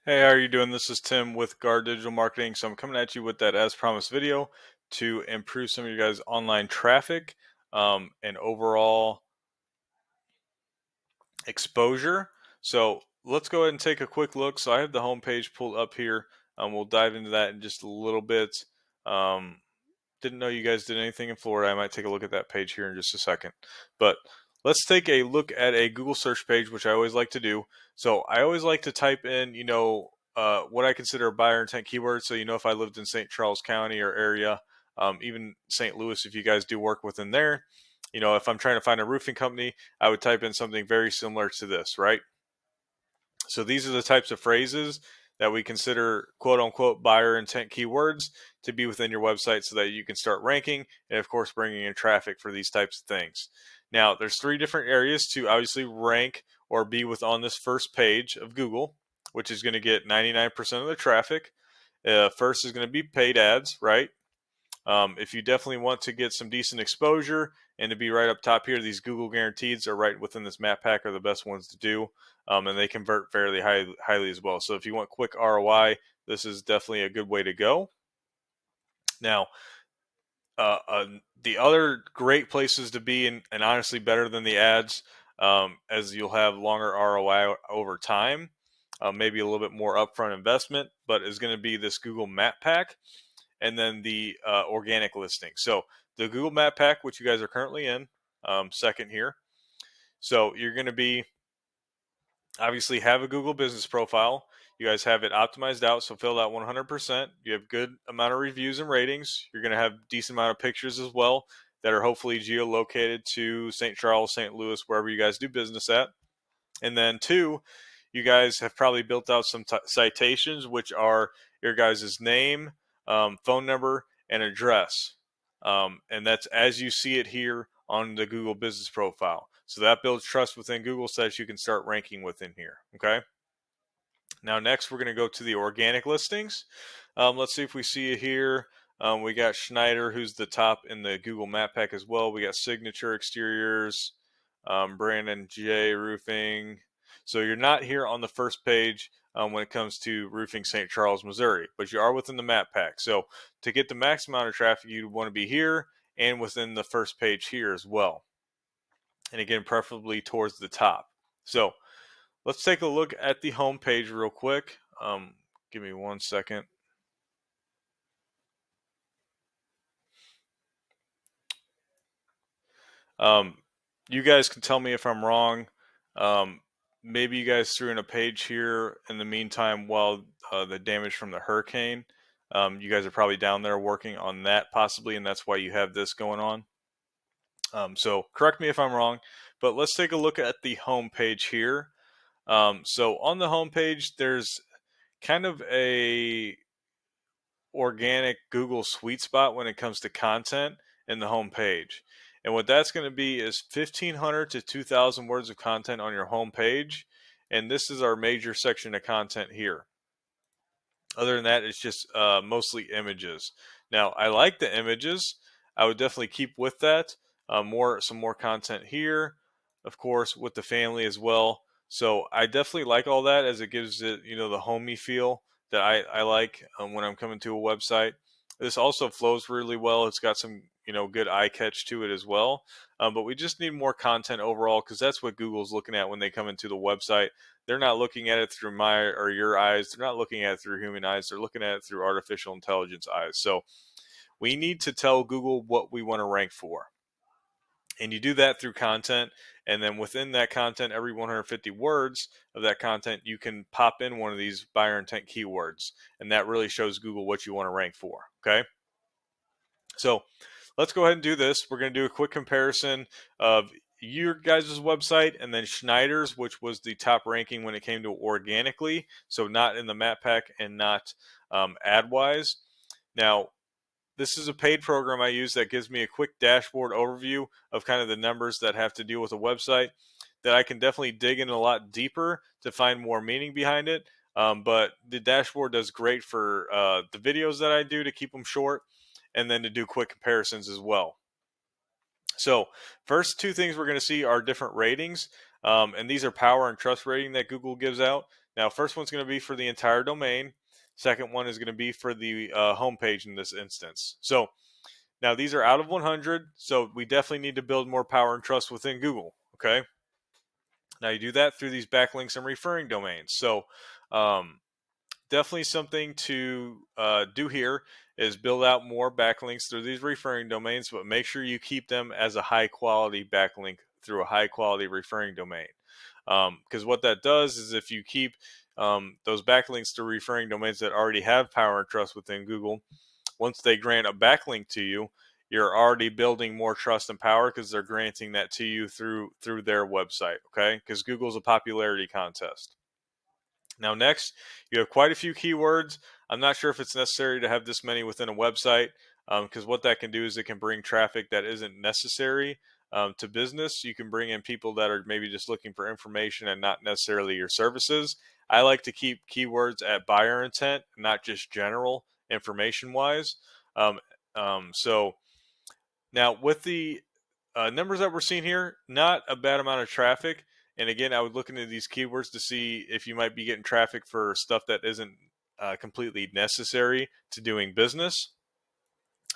Hey, how are you doing? This is Tim with Guard Digital Marketing. So I'm coming at you with that as promised video to improve some of your guys' online traffic and overall exposure. So let's go ahead and take a quick look. So I have the homepage pulled up here. We'll dive into that in just a little bit. Um, didn't know you guys did anything in Florida. I might take a look at that page here in just a second. But let's take a look at a Google search page, which I always like to do. So I always like to type in, what I consider a buyer intent keyword. So, if I lived in St. Charles County or area, even St. Louis, if you guys do work within there, if I'm trying to find a roofing company, I would type in something very similar to this, right? So these are the types of phrases that we consider quote unquote buyer intent keywords to be within your website so that you can start ranking and of course bringing in traffic for these types of things. Now there's three different areas to obviously rank or be with on this first page of Google, which is going to get 99% of the traffic. First is going to be paid ads, right? If you definitely want to get some decent exposure and to be right up top here, these Google guarantees are right within this map pack are the best ones to do, and they convert fairly highly as well. So if you want quick ROI, this is definitely a good way to go. Now, the other great places to be, and honestly better than the ads, as you'll have longer ROI over time, maybe a little bit more upfront investment, but is going to be this Google Map Pack and then the organic listing. So the Google Map Pack, which you guys are currently in, second here. So you're going to be obviously have a Google business profile. You guys have it optimized out, so filled out 100%. You have good amount of reviews and ratings. You're going to have decent amount of pictures as well that are hopefully geolocated to St. Charles, St. Louis, wherever you guys do business at. And then two, you guys have probably built out some citations, which are your guys' name, phone number, and address. And that's as you see it here on the Google business profile. So that builds trust within Google so that you can start ranking within here. Okay. Now, next, we're going to go to the organic listings. Let's see if we see it here. We got Schneider, who's the top in the Google Map Pack as well. We got Signature Exteriors, Brandon J Roofing. So you're not here on the first page when it comes to roofing St. Charles, Missouri, but you are within the map pack. So to get the max amount of traffic, you'd want to be here and within the first page here as well. And again, preferably towards the top. So let's take a look at the home page real quick. Give me 1 second. You guys can tell me if I'm wrong. Maybe you guys threw in a page here in the meantime while the damage from the hurricane. You guys are probably down there working on that possibly, and that's why you have this going on. So correct me if I'm wrong, but let's take a look at the home page here. So on the home page, there's kind of a organic Google sweet spot when it comes to content in the home page. And what that's going to be is 1,500 to 2,000 words of content on your home page. And this is our major section of content here. Other than that, it's just mostly images. Now, I like the images. I would definitely keep with that. Some more content here, of course, with the family as well. So I definitely like all that as it gives it, the homey feel that I like when I'm coming to a website. This also flows really well. It's got some, good eye catch to it as well. But we just need more content overall because that's what Google's looking at when they come into the website. They're not looking at it through my or your eyes. They're not looking at it through human eyes. They're looking at it through artificial intelligence eyes. So we need to tell Google what we want to rank for. And you do that through content. And then within that content, every 150 words of that content, you can pop in one of these buyer intent keywords. And that really shows Google what you want to rank for. Okay. So let's go ahead and do this. We're going to do a quick comparison of your guys' website and then Schneider's, which was the top ranking when it came to organically. So not in the map pack and not ad-wise. Now, this is a paid program I use that gives me a quick dashboard overview of kind of the numbers that have to deal with a website that I can definitely dig in a lot deeper to find more meaning behind it. But the dashboard does great for the videos that I do to keep them short and then to do quick comparisons as well. So first two things we're going to see are different ratings. And these are power and trust rating that Google gives out. Now, first one's going to be for the entire domain. Second one is going to be for the homepage in this instance. So now these are out of 100, so we definitely need to build more power and trust within Google. Okay. Now you do that through these backlinks and referring domains. So um, definitely something to do here is build out more backlinks through these referring domains, but make sure you keep them as a high quality backlink through a high quality referring domain. Because what that does is if you keep those backlinks to referring domains that already have power and trust within Google, once they grant a backlink to you, you're already building more trust and power because they're granting that to you through their website. Okay, because Google's a popularity contest. Now, next, you have quite a few keywords. I'm not sure if it's necessary to have this many within a website because what that can do is it can bring traffic that isn't necessary to business. You can bring in people that are maybe just looking for information and not necessarily your services. I like to keep keywords at buyer intent, not just general information wise. Um, so now with the numbers that we're seeing here, not a bad amount of traffic. And again, I would look into these keywords to see if you might be getting traffic for stuff that isn't completely necessary to doing business.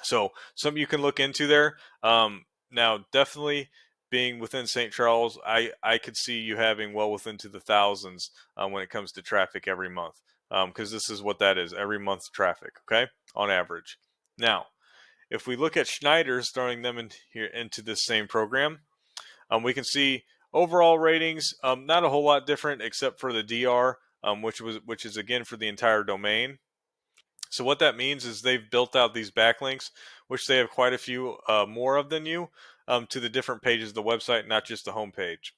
So something you can look into there. Now, definitely being within St. Charles, I could see you having well within to the thousands when it comes to traffic every month, because this is what that is every month traffic. Okay, on average. Now, if we look at Schneider's, throwing them in here into this same program, we can see overall ratings, not a whole lot different except for the DR, which is again for the entire domain. So what that means is they've built out these backlinks, which they have quite a few more of than you, to the different pages of the website, not just the home page.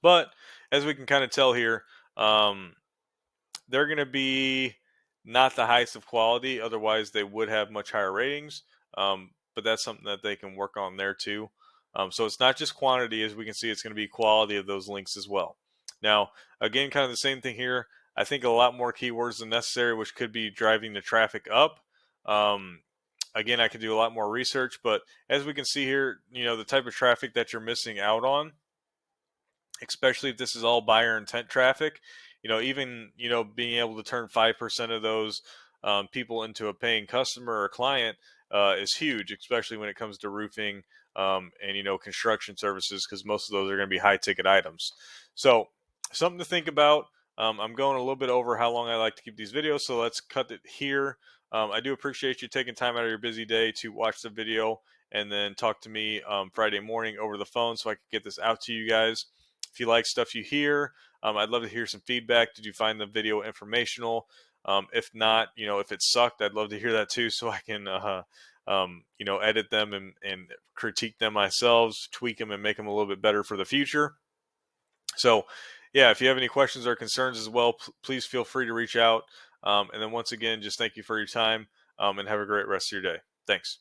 But as we can kind of tell here, um, they're going to be not the highest of quality. Otherwise, they would have much higher ratings. But that's something that they can work on there too. So it's not just quantity, as we can see, it's going to be quality of those links as well. Now, again, kind of the same thing here. I think a lot more keywords than necessary, which could be driving the traffic up. Um, again, I could do a lot more research, but as we can see here, the type of traffic that you're missing out on, especially if this is all buyer intent traffic, even being able to turn 5% of those people into a paying customer or client is huge, especially when it comes to roofing and construction services, because most of those are going to be high ticket items. So something to think about. I'm going a little bit over how long I like to keep these videos, so let's cut it here. I do appreciate you taking time out of your busy day to watch the video and then talk to me Friday morning over the phone so I can get this out to you guys. If you like stuff you hear, I'd love to hear some feedback. Did you find the video informational? If not, if it sucked, I'd love to hear that too, so I can, edit them and critique them myself, tweak them, and make them a little bit better for the future. So, yeah, if you have any questions or concerns as well, please feel free to reach out. And then once again, just thank you for your time and have a great rest of your day. Thanks.